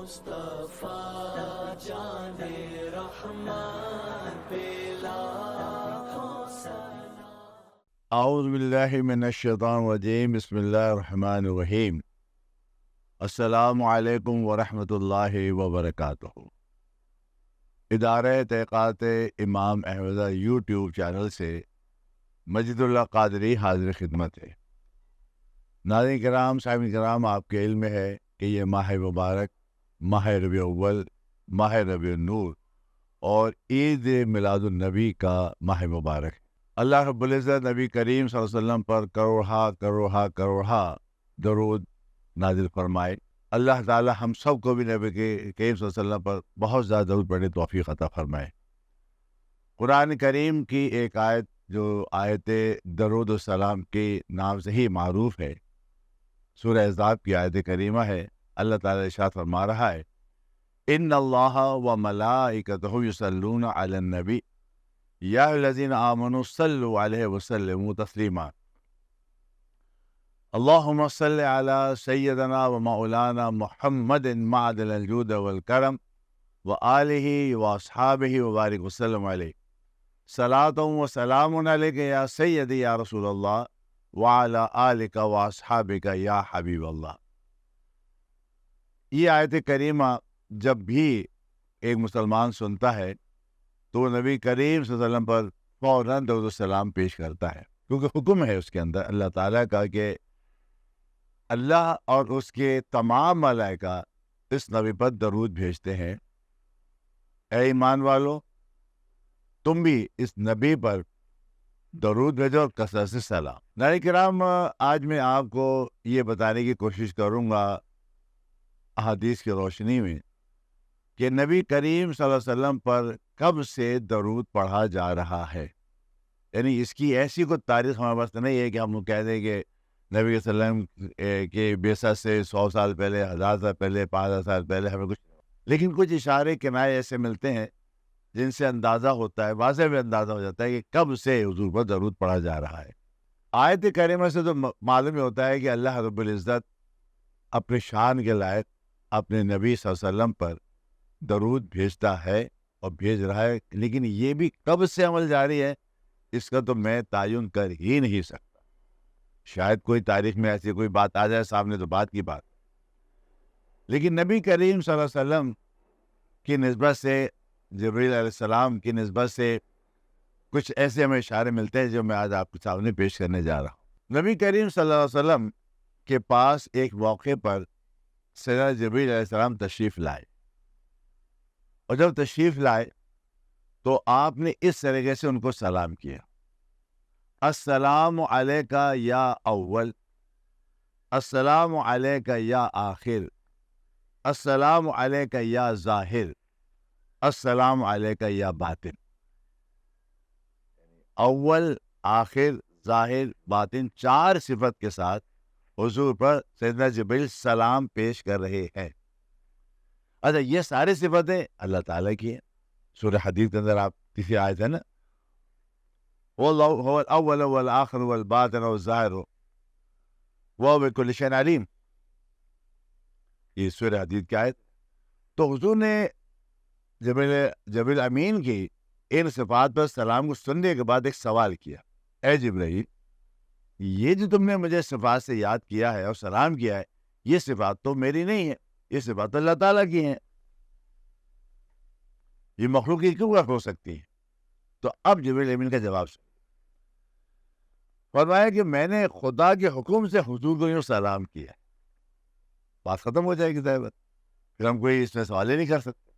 مصطفیٰ جان رحمان پہ لاکھوں سلام۔ اعوذ باللہ من الشیطان الرجیم، بسم اللہ الرحمن الرحیم۔ السلام علیکم ورحمۃ اللہ وبرکاتہ۔ ادارہ تحقیقات امام احمد یوٹیوب چینل سے مجید اللہ قادری حاضر خدمت ہے۔ ناظرین کرام، سامعین کرام، آپ کے علم میں ہے کہ یہ ماہ مبارک، ماہ ربیع اول، ماہ ربیع النور اور عید میلاد النبی کا ماہ مبارک ہے۔ اللہ رب العزت نبی کریم صلی اللہ علیہ وسلم پر کروڑہا درود نازل فرمائے۔ اللہ تعالی ہم سب کو بھی نبی کریم صلی اللہ علیہ وسلم پر بہت زیادہ درود پڑھنے توفیق عطا فرمائے۔ قرآن کریم کی ایک آیت جو آیت درود السلام کے نام سے ہی معروف ہے، سورہ احزاب کی آیت کریمہ ہے۔ اللہ تعالی ارشاد فرما رہا ہے، ان اللہ و ملائکتہ یصلون علی النبی یا الذین آمنوا صلوا علیہ وسلموا تسلیما۔ اللہم صل علی سیدنا و مولانا محمد معدن الجود والکرم وآلہ واصحابہ وبارک وسلم علیہ، صلاۃ و سلام علیک یا سیدی یا رسول اللہ وعلی آلک واصحابک یا حبیب اللہ۔ یہ آیت کریمہ جب بھی ایک مسلمان سنتا ہے تو نبی کریم صلی اللہ علیہ وسلم پر فوراً درود السلام پیش کرتا ہے، کیونکہ حکم ہے اس کے اندر اللہ تعالیٰ کا کہ اللہ اور اس کے تمام ملائکہ اس نبی پر درود بھیجتے ہیں۔ اے ایمان والو، تم بھی اس نبی پر درود بھیجو اور کثرت سے سلام۔ ناظرین کرام، آج میں آپ کو یہ بتانے کی کوشش کروں گا احادیث کی روشنی میں کہ نبی کریم صلی اللہ علیہ وسلم پر کب سے درود پڑھا جا رہا ہے۔ یعنی اس کی ایسی کوئی تاریخ ہمارے پاس نہیں ہے کہ ہم کہہ دیں کہ نبی صلی اللہ علیہ وسلم کے بعثت سے 100 سال پہلے، 1000 سال پہلے، 5000 سال پہلے ہمیں کچھ، لیکن کچھ اشارے کنائے ایسے ملتے ہیں جن سے اندازہ ہوتا ہے، واضح بھی اندازہ ہو جاتا ہے کہ کب سے حضور پر درود پڑھا جا رہا ہے۔ آیت کریمہ سے تو معلوم ہوتا ہے کہ اللہ رب العزت اپنے شان کے لائق اپنے نبی صلی اللہ علیہ وسلم پر درود بھیجتا ہے اور بھیج رہا ہے، لیکن یہ بھی کب سے عمل جاری ہے اس کا تو میں تعین کر ہی نہیں سکتا۔ شاید کوئی تاریخ میں ایسی کوئی بات آ جائے سامنے تو بات کی بات، لیکن نبی کریم صلی اللہ علیہ وسلم کی نسبت سے، جبریل علیہ السلام کی نسبت سے کچھ ایسے ہمیں اشارے ملتے ہیں جو میں آج آپ کے سامنے پیش کرنے جا رہا ہوں۔ نبی کریم صلی اللہ علیہ وسلم کے پاس ایک موقع پر سیدنا جبریل علیہ السلام تشریف لائے، اور جب تشریف لائے تو آپ نے اس طریقے سے ان کو سلام کیا، السلام علیکہ یا اول، السلام علیکہ یا آخر، السلام علیکہ یا ظاہر، السلام علیکہ یا باطن۔ اول، آخر، ظاہر، باطن، 4 صفت کے ساتھ حضور پر سیدنا جبریل سلام پیش کر رہے ہیں۔ اچھا، یہ ساری صفتیں اللہ تعالیٰ کی ہیں۔ سورہ حدید کے اندر آپ کسی آیت ہے نا، هو الاول والآخر والباطن والظاہر وهو بكل شيء علیم، یہ سورہ حدید کی آیت۔ تو حضور نے جبریل امین کی ان صفات پر سلام کو سننے کے بعد ایک سوال کیا، اے جبرائیل، یہ جو تم نے مجھے صفات سے یاد کیا ہے اور سلام کیا ہے، یہ صفات تو میری نہیں ہے، یہ صفات اللہ تعالیٰ کی ہیں، یہ مخلوق کی کیوں ہو سکتی ہیں؟ تو اب جبریل امین کا جواب سن، فرمایا کہ میں نے خدا کے حکم سے حضور کو یوں سلام کیا ہے۔ بات ختم ہو جائے گی صاحب، پھر ہم کوئی اس میں سوال ہی نہیں کر سکتے۔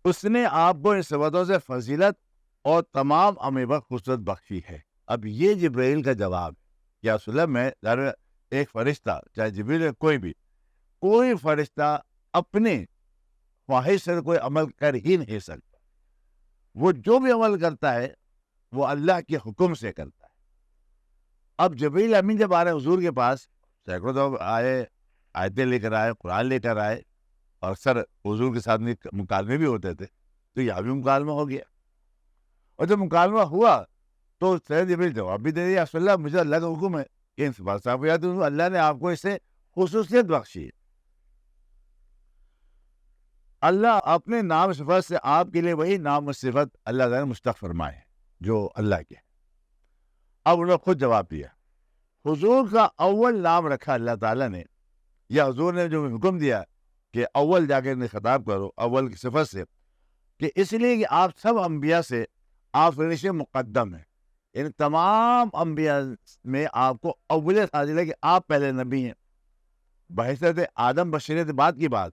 اس نے آپ کو ان صفتوں سے فضیلت اور تمام امر پر خصوصیت بخشی ہے۔ اب یہ جبرائیل کا جواب ہے، یا رسول اللہ، میں ایک فرشتہ، چاہے جبرائیل کوئی فرشتہ اپنے خواہش سے کوئی عمل کر ہی نہیں سکتا، وہ جو بھی عمل کرتا ہے وہ اللہ کے حکم سے کرتا ہے۔ اب جبرائیل امین جب آ رہے حضور کے پاس، سینکڑوں دفعہ آئے، آیتیں لے کر آئے، قرآن لے کر آئے، اور اکثر حضور کے ساتھ مکالمے بھی ہوتے تھے، تو یہاں بھی مکالمہ ہو گیا، اور جب مکالمہ ہوا تو سید جبریل جواب بھی دے دیا، رسول اللہ مجھے اللہ کا حکم ہے کہ ان صفات سے آپ کو یاد ہوں، اللہ نے آپ کو اس سے خصوصیت بخشی ہے۔ اللہ اپنے نام صفت سے آپ کے لیے وہی نام و صفت اللہ تعالیٰ نے مشتق فرمائے ہیں جو اللہ کے ہیں۔ اب انہوں نے خود جواب دیا، حضور کا اول نام رکھا اللہ تعالیٰ نے، یا حضور نے جو حکم دیا کہ اول جا کے انہیں خطاب کرو اول کی صفت سے، کہ اس لیے کہ آپ سب انبیاء سے آپ سے مقدم ہیں، یعنی تمام انبیاء میں آپ کو اولت حاصل ہے کہ آپ پہلے نبی ہیں، بحیثیت آدم بشریت بعد کی بات۔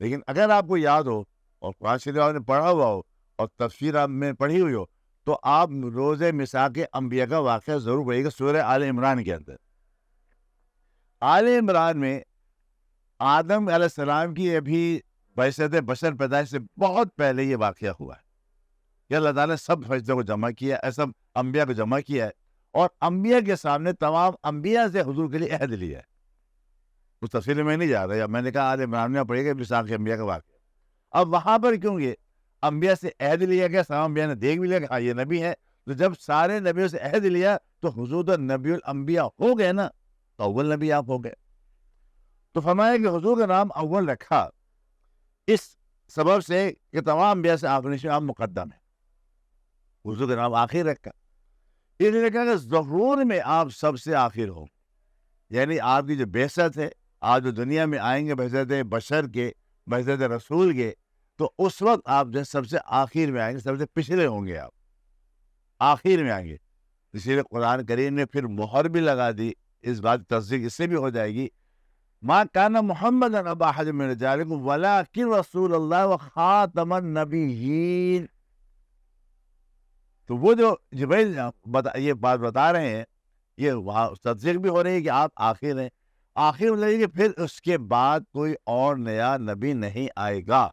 لیکن اگر آپ کو یاد ہو اور قرآن شریف آپ نے پڑھا ہوا ہو اور تفسیر آپ میں پڑھی ہوئی ہو تو آپ روز میثاق انبیاء کا واقعہ ضرور پڑھیے گا سورہ آل عمران کے اندر۔ آل عمران میں آدم علیہ السلام کی ابھی بعثت بشر پیدائش سے بہت پہلے یہ واقعہ ہوا ہے کہ اللہ تعالیٰ نے سب فرشتوں کو جمع کیا ہے، سب انبیاء کو جمع کیا ہے اور انبیاء کے سامنے تمام انبیاء سے حضور کے لیے عہد لیا ہے۔ اس تفصیل میں نہیں جا رہا، یا میں نے کہا آل عمران میں پڑھے گا میثاق انبیاء کا واقعہ۔ اب وہاں پر کیوں یہ انبیاء سے عہد لیا گیا، تمام انبیاء نے دیکھ بھی لیا کہ ہاں یہ نبی ہے، تو جب سارے نبیوں سے عہد لیا تو حضور تو نبی الانبیاء ہو گئے نا، تو اول نبی آپ ہو گئے۔ تو فرمایا کہ حضور کا نام اول رکھا اس سبب سے کہ تمام انبیاء سے آپ مقدم ہیں، حضور کا نام آخر رکھا اس لیے کہا کہ ظہور میں آپ سب سے آخر ہو، یعنی آپ کی جو بعثت ہے، آپ جو دنیا میں آئیں گے بعثت بشر کے، بعثت رسول کے، تو اس وقت آپ جو سب سے آخر میں آئیں گے، سب سے پچھلے ہوں گے، آپ آخر میں آئیں گے۔ اسی لیے قرآن کریم نے پھر مہر بھی لگا دی، اس بات کی تصدیق اس سے بھی ہو جائے گی، ما کان محمد ابا احد من رجالکم ولکن رسول اللہ وخاتم النبیین۔ تو وہ جو جبریل یہ بات بتا رہے ہیں، یہ وہاں تصدیق بھی ہو رہی ہے کہ آپ آخر ہیں۔ آخر مطلب کہ پھر اس کے بعد کوئی اور نیا نبی نہیں آئے گا،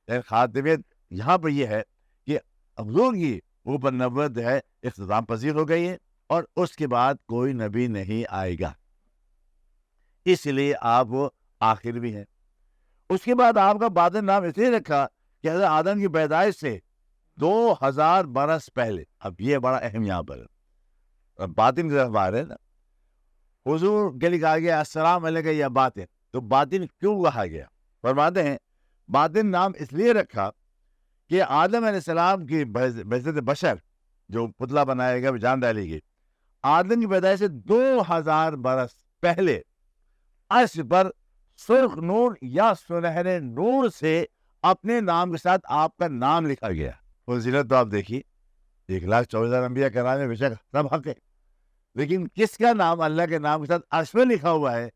یعنی خاتمیت یہاں پر یہ ہے کہ حضور کی اوپر نبوت ہے اختتام پذیر ہو گئی ہے اور اس کے بعد کوئی نبی نہیں آئے گا، اس لیے آپ وہ آخر بھی ہیں۔ اس کے بعد آپ کا باطن نام اس لیے رکھا کہ حضرت آدم کی پیدائش سے 2000 برس پہلے، اب یہ بڑا اہم یہاں پر باطن کی طرف آ رہے ہیں نا، حضور کے لیے کہا گیا السلام علیکم یا باطن، تو باطن کیوں کہا گیا؟ فرماتے ہیں باطن نام اس لیے رکھا کہ آدم علیہ السلام کی بعثت بشر جو پتلا بنایا گیا، جان ڈالی گئی، آدم کی پیدائش سے 2000 برس پہلے عرش پر سرخ نور یا سنہرے نور سے اپنے نام کے ساتھ آپ کا نام لکھا گیا۔ فضیلت تو آپ دیکھیے، 1,24,000 انبیاء کے نام میں بے شک سب حق ہے، لیکن کس کا نام اللہ کے نام کے ساتھ عرش میں لکھا ہوا ہے؟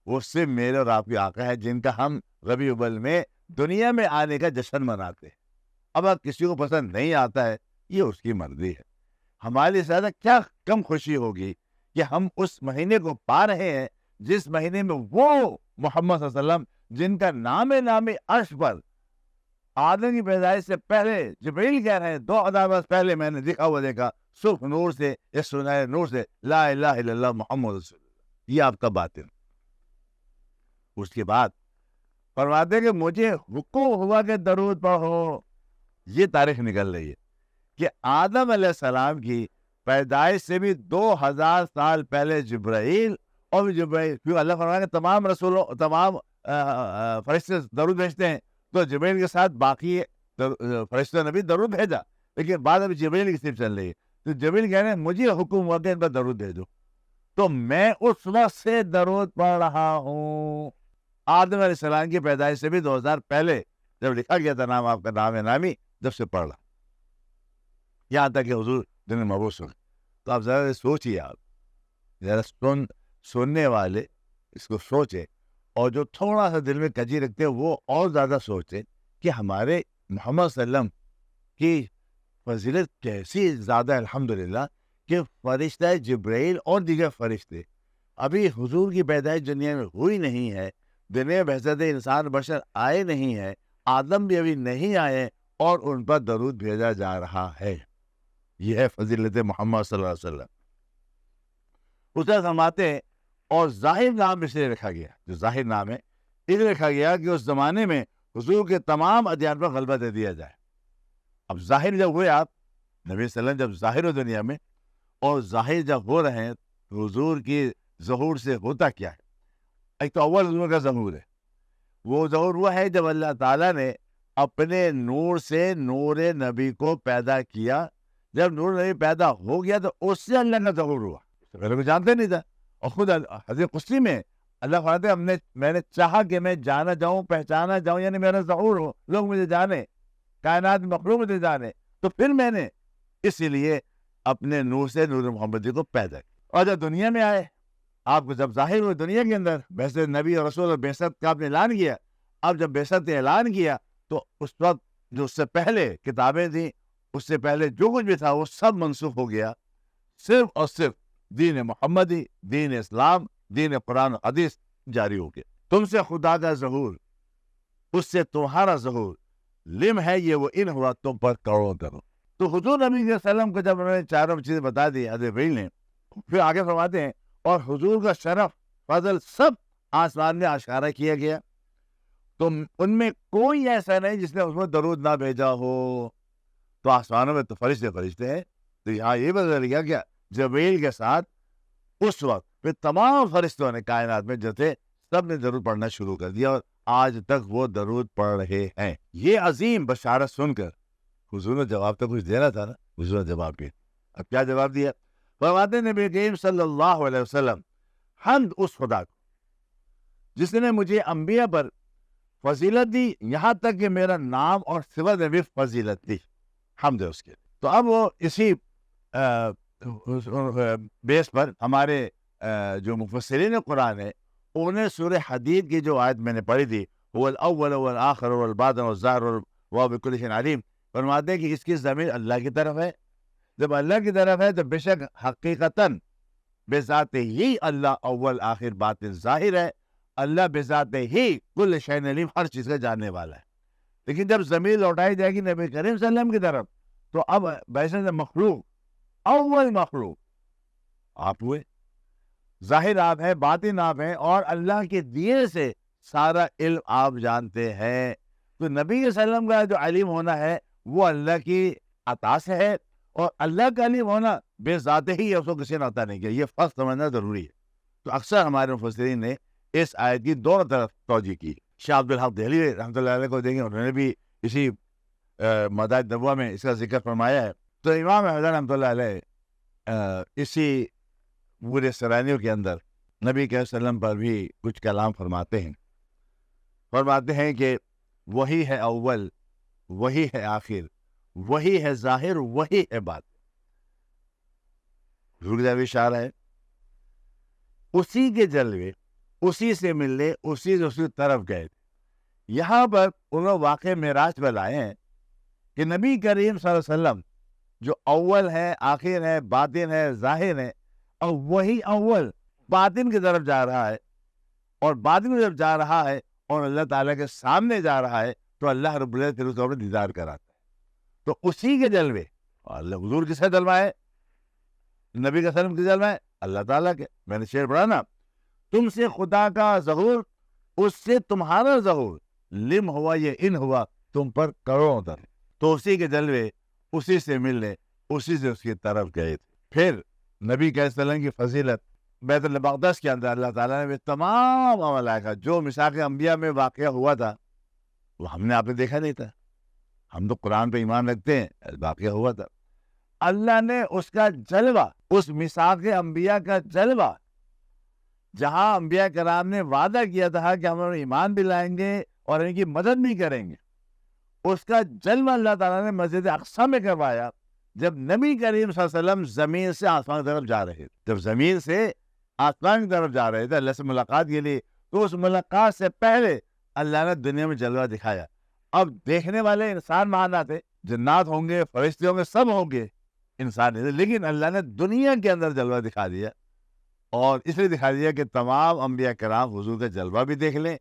وہ صرف میرے اور آپ کے آقا ہے، جن کا ہم ربیع الاول میں دنیا میں آنے کا جشن مناتے ہیں۔ اب اگر کسی کو پسند نہیں آتا ہے، یہ اس کی مرضی ہے، ہمارے لیے زیادہ کیا کم خوشی ہوگی کہ ہم اس مہینے کو پا رہے ہیں جس مہینے میں وہ محمد صلی اللہ علیہ وسلم جن کا نام عرش پر آدم کی پیدائش سے پہلے جبریل کہہ رہے ہیں 2000 برس پہلے میں نے دیکھا ہوا دیکھا، سرخ نور سے یا سنہرے نور سے لا الہ الا اللہ محمد رسول اللہ، یہ آپ کا باطن۔ اس کے بعد فرماتے کہ مجھے حکم ہوا کہ درود پڑھو، یہ تاریخ نکل رہی ہے کہ آدم علیہ السلام کی پیدائش سے بھی 2000 سال پہلے جبرائیل، اور جبرائیل کیوں اللہ فرمایا کہ تمام رسولوں تمام فرشتے درود بھیجتے ہیں، تو جبرائیل کے ساتھ باقی فرشتوں نے بھی درود بھیجا، لیکن بعد ابھی جبرائیل کی صرف چل رہی ہے، تو جبرائیل کہہ رہے ہیں مجھے حکم ہوا کہ ان پر درود بھیجو، تو میں اس وقت سے درود پڑھ رہا ہوں۔ آدم علیہ السلام کی پیدائش سے بھی 2000 پہلے جب لکھا گیا تھا نام آپ کا نام نامی، جب سے پڑھ رہا یہاں تک کہ حضور دن مبعوث ہوئے۔ تو آپ ذرا سوچیے، آپ ذرا سننے والے اس کو سوچیں، اور جو تھوڑا سا دل میں کجی رکھتے ہیں وہ اور زیادہ سوچیں کہ ہمارے محمد صلی اللہ علیہ وسلم کی فضیلت کیسی زیادہ الحمدللہ کہ فرشتہ جبرائیل اور دیگر فرشتے ابھی حضور کی پیدائش دنیا میں ہوئی نہیں ہے، دنیا میں بعثت انسان بشر آئے نہیں ہے، آدم بھی ابھی نہیں آئے اور ان پر درود بھیجا جا رہا ہے۔ یہ ہے فضیلت محمد صلی اللہ علیہ وسلم۔ اسے فرماتے ہیں اور ظاہر نام اس لیے رکھا گیا، جو ظاہر نام ہے اس لیے رکھا گیا کہ اس زمانے میں حضور کے تمام ادیان پر غلبہ دے دیا جائے۔ اب ظاہر جب ہوئے آپ نبی صلی اللہ علیہ وسلم جب ظاہر ہو دنیا میں، اور ظاہر جب ہو رہے ہیں تو حضور کی ظہور سے ہوتا کیا ہے؟ ایک تو اول حضور کا ظہور ہے، وہ ظہور ہوا ہے جب اللہ تعالیٰ نے اپنے نور سے نور نبی کو پیدا کیا. جب نور نبی پیدا ہو گیا تو اس سے اللہ کا ظہور ہوا. اس سے پہلے کو جانتے نہیں تھا. اور خود حدیث قدسی میں اللہ فرماتے ہیں میں نے چاہا کہ میں جانا جاؤں, پہچانا جاؤں, یعنی میرا ظہور ہو, لوگ مجھے جانے, کائنات مخلوق مجھے جانے, تو پھر میں نے اسی لیے اپنے نور سے نور محمدی کو پیدا کیا. اور جب دنیا میں آئے, آپ کو جب ظاہر ہوئے دنیا کے اندر, ویسے نبی اور رسول اور بعثت کا آپ نے اعلان کیا. اب جب بعثت نے اعلان کیا تو اس وقت جو اس سے پہلے کتابیں تھیں, اس سے پہلے جو کچھ بھی تھا وہ سب منسوخ ہو گیا. صرف اور صرف دین محمدی, دین اسلام, دین قرآن و حدیث جاری ہو گیا. تم سے خدا کا ظہور, اس سے تمہارا ظہور, لم ہے یہ وہ ان ہوا تم پر کروڑوں درو. تو حضور نبی صلی اللہ علیہ وسلم کو جب انہوں نے چاروں چیزیں بتا دی حضرت جبریل نے, پھر آگے فرماتے ہیں اور حضور کا شرف فضل سب آسمان میں اشارہ کیا گیا, تو ان میں کوئی ایسا نہیں جس نے اس میں درود نہ بھیجا ہو. تو آسمانوں میں تو فرشتے ہیں, تو یہاں یہ بدل گیا کہ جبریل کے ساتھ اس وقت پھر تمام فرشتوں نے کائنات میں جو تھے سب نے درود پڑھنا شروع کر دیا, اور آج تک وہ درود پڑھ رہے ہیں. یہ عظیم بشارت سن کر حضور نے جواب تو کچھ دینا تھا نا, حضور نے جواب دیا. اب کیا جواب دیا؟ فرماتے ہیں نبی کریم صلی اللہ علیہ وسلم, حمد اس خدا کو جس نے مجھے انبیاء پر فضیلت دی, یہاں تک کہ میرا نام اور صفت میں بھی فضیلت دی. حمد ہے اس کے. تو اب وہ اسی بیس پر ہمارے جو مفسرین قرآن ہیں انہوں نے سورہ حدید کی جو آیت میں نے پڑھی تھی, هو الاول والآخر والباطن والظاہر وهو بكل شيء علیم, فرماتے ہیں کہ اس کی ضمیر اللہ کی طرف ہے. جب اللہ کی طرف ہے تو بے شک حقیقتاً بذات ہی اللہ اول آخر باطن ظاہر ہے. اللہ بذات ہی کل شیء علیم, ہر چیز کا جاننے والا ہے. لیکن جب ضمیر لوٹائی جائے گی نبی کریم صلی اللہ علیہ وسلم کی طرف, تو اب ویسے مخلوق, اول مخلوق آپ ہوئے, ظاہر آپ ہیں, باطن آپ ہیں, اور اللہ کے دیے سے سارا علم آپ جانتے ہیں. تو نبی صلی اللہ علیہ وسلم کا جو علم ہونا ہے وہ اللہ کی عطا سے ہے, اور اللہ کا علم ہونا بے ذات ہی ہے, اس کو کسی نے عطا نہیں کیا. یہ فرق سمجھنا ضروری ہے. تو اکثر ہمارے مفسرین نے اس آیت کی دونوں طرف توجہ کی. شاہ عبدالحق دہلوی رحمۃ اللہ علیہ کو دیکھیں, انہوں نے بھی اسی مدائن نبوہ میں اس کا ذکر فرمایا ہے. تو امام احمد رحمۃ اللہ علیہ اسی پورے سرانیوں کے اندر نبی کے وسلم پر بھی کچھ کلام فرماتے ہیں کہ وہی ہے اول, وہی ہے آخر, وہی ہے ظاہر, وہی ہے باطن. رک جا بھی اشارہ ہے, اسی کے جلوے اسی سے ملنے, اسی سے اسی طرف گئے تھے. یہاں پر انہوں واقع معراج پر لائے ہیں کہ نبی کریم صلی اللہ علیہ وسلم جو اول ہے, آخر ہے, باطن ہے, ظاہر ہے, اور وہی اول باطن کی طرف جا رہا ہے, اور باطن کی طرف جا رہا ہے اور اللہ تعالیٰ کے سامنے جا رہا ہے, تو اللہ رب العزت پھر اس کو اپنے دیدار کراتا ہے. تو اسی کے جلوے, اللہ حضور کس کا جلوہ ہے؟ نبی کا سلم کے جلوہ ہے اللہ تعالیٰ کے. میں نے شعر پڑھا نا, تم سے خدا کا ظہور, اس سے تمہارا ظہور, لم ہوا یہ ان ہوا تم پر کروڑوں در. تو اسی کے جلوے اسی سے ملنے, اسی سے اس کی طرف گئے تھے. پھر نبی کے وسلم کی فضیلت بیت المقدس کے اندر اللہ تعالیٰ نے تمام ملائکہ, جو میثاق انبیاء میں واقعہ ہوا تھا وہ ہم نے آپ نے دیکھا نہیں تھا, ہم تو قرآن پہ ایمان رکھتے ہیں, واقعہ ہوا تھا. اللہ نے اس کا جلوہ, اس میثاق انبیاء کا جلوہ, جہاں انبیاء کرام نے وعدہ کیا تھا کہ ہم ایمان بھی لائیں گے اور ان کی مدد بھی کریں گے, اس کا جلوہ اللہ تعالیٰ نے مسجد اقصی میں کروایا جب نبی کریم صلی اللہ علیہ وسلم زمین سے آسمان کی طرف جا رہے تھے. جب زمین سے آسمان کی طرف جا رہے تھے اللہ سے ملاقات کے لیے, تو اس ملاقات سے پہلے اللہ نے دنیا میں جلوہ دکھایا. اب دیکھنے والے انسان مان آتے, جنات ہوں گے, فرشتے ہوں گے, سب ہوں گے, انسان نہیں, لیکن اللہ نے دنیا کے اندر جلوہ دکھا دیا. اور اس لیے دکھا دیا کہ تمام انبیاء کرام حضور کا جلوہ بھی دیکھ لیں,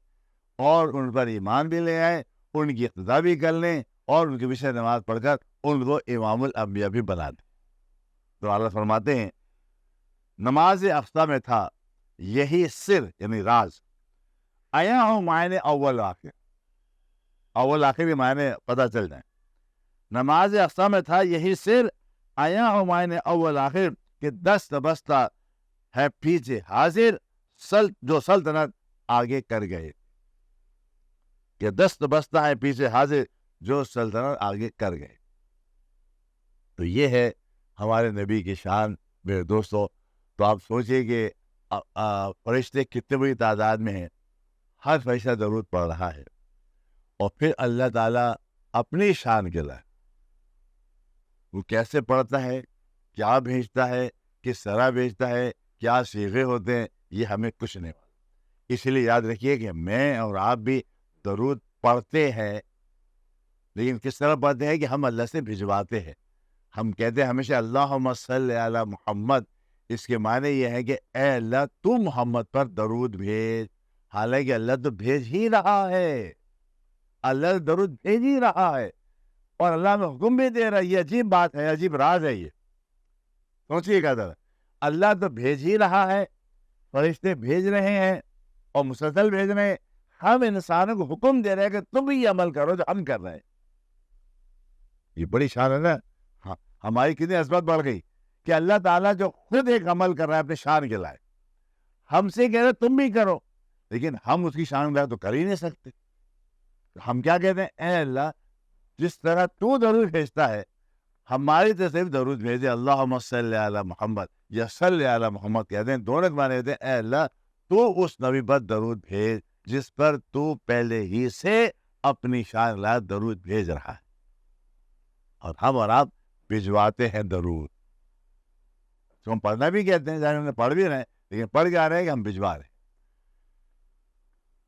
اور ان پر ایمان بھی لے آئے, ان کی اقتداء بھی کر لیں, اور ان کے پیچھے نماز پڑھ کر ان کو امام الانبیاء بھی بنا دیں. تو اللہ فرماتے ہیں نماز اقصی میں تھا یہی سر, یعنی راز, آیا ہوں معنی اول آخر, اول آخر کے معنی پتہ چل جائیں. نماز اقصی میں تھا یہی سر, آیا ہوں معنی اول آخر, کہ دست بستہ ہے پیچھے حاضر, جو سلطنت آگے کر گئے. کہ دست بستہ ہے پیچھے حاضر, جو سلطنت آگے کر گئے. تو یہ ہے ہمارے نبی کی شان میرے دوستوں. تو آپ سوچئے کہ فرشتے کتنے بڑی تعداد میں ہیں, ہر فرشتہ درود پڑھ رہا ہے, اور پھر اللہ تعالیٰ اپنی شان کے لائے وہ کیسے پڑھتا ہے, کیا بھیجتا ہے, کس طرح بھیجتا ہے, کیا صیغے ہوتے ہیں, یہ ہمیں کچھ نہیں معلوم. اس لیے یاد رکھیے کہ میں اور آپ بھی درود پڑھتے ہیں, لیکن کس طرح پڑھتے ہیں کہ ہم اللہ سے بھجواتے ہیں. ہم کہتے ہیں ہمیشہ اللہم صلی علی محمد. اس کے معنی یہ ہے کہ اے اللہ تو محمد پر درود بھیج. حالانکہ اللہ تو بھیج ہی رہا ہے, اللہ درود بھیج ہی رہا ہے, اور اللہ میں حکم بھی دے رہا ہے. یہ عجیب بات ہے, عجیب راز ہے. یہ سوچیے گا ذرا, اللہ تو بھیج ہی رہا ہے, فرشتے بھیج رہے ہیں اور مسلسل بھیج رہے ہیں. ہم انسانوں کو حکم دے رہے ہیں کہ تم بھی یہ عمل کرو جو ہم کر رہے ہیں. یہ بڑی شان ہے نا. ہاں, ہماری کتنی عظمت بڑھ گئی کہ اللہ تعالیٰ جو خود ایک عمل کر رہا ہے اپنے شان کے لائے, ہم سے کہہ رہے تم بھی کرو, لیکن ہم اس کی شان لائے تو کر ہی نہیں سکتے. ہم کیا کہتے ہیں, اے اللہ جس طرح تو درود بھیجتا ہے ہماری طرف سے درود بھیجے. اللہم صلی علی محمد یا صلی علی محمد کہتے ہیں, دونوں کے معنی ہوتے ہیں اے اللہ تو اس نبی پر درود بھیج جس پر تو پہلے ہی سے اپنی شان لائے درود بھیج رہا ہے, اور ہم اور آپ بھجواتے ہیں درود. تو ہم پڑھنا بھی کہتے ہیں, ہم نے پڑھ بھی رہے ہیں, لیکن پڑھ کے آ رہے ہیں کہ ہم بھجوا رہے ہیں.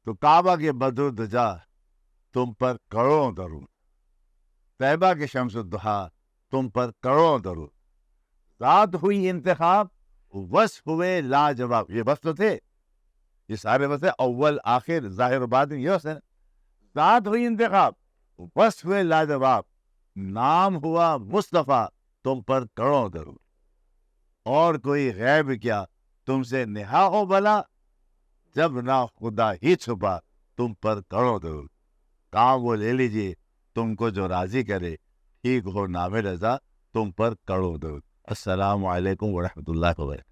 تو کعبہ کے بدر دجا تم پر کروڑوں درود, طیبہ کے شمس الضحیٰ تم پر کروڑوں درود, ذات ہوئی انتخاب وصف ہوئے لاجواب. یہ وصف تو تھے, یہ سارے وصف اول آخر ظاہر و باطن, یہ وصف ہے. ذات ہوئی انتخاب, وصف ہوئے لاجواب, نام ہوا مصطفیٰ تم پر کروڑوں درود, اور کوئی غیب کیا تم سے نہا ہو بھلا, جب نہ خدا ہی چھپا تم پر کروڑوں درود. کام وہ لے لیجیے تم کو جو راضی کرے, ٹھیک ہو نام رضا تم پر کروڑوں درود. السلام علیکم ورحمۃ اللہ وبرکاتہ.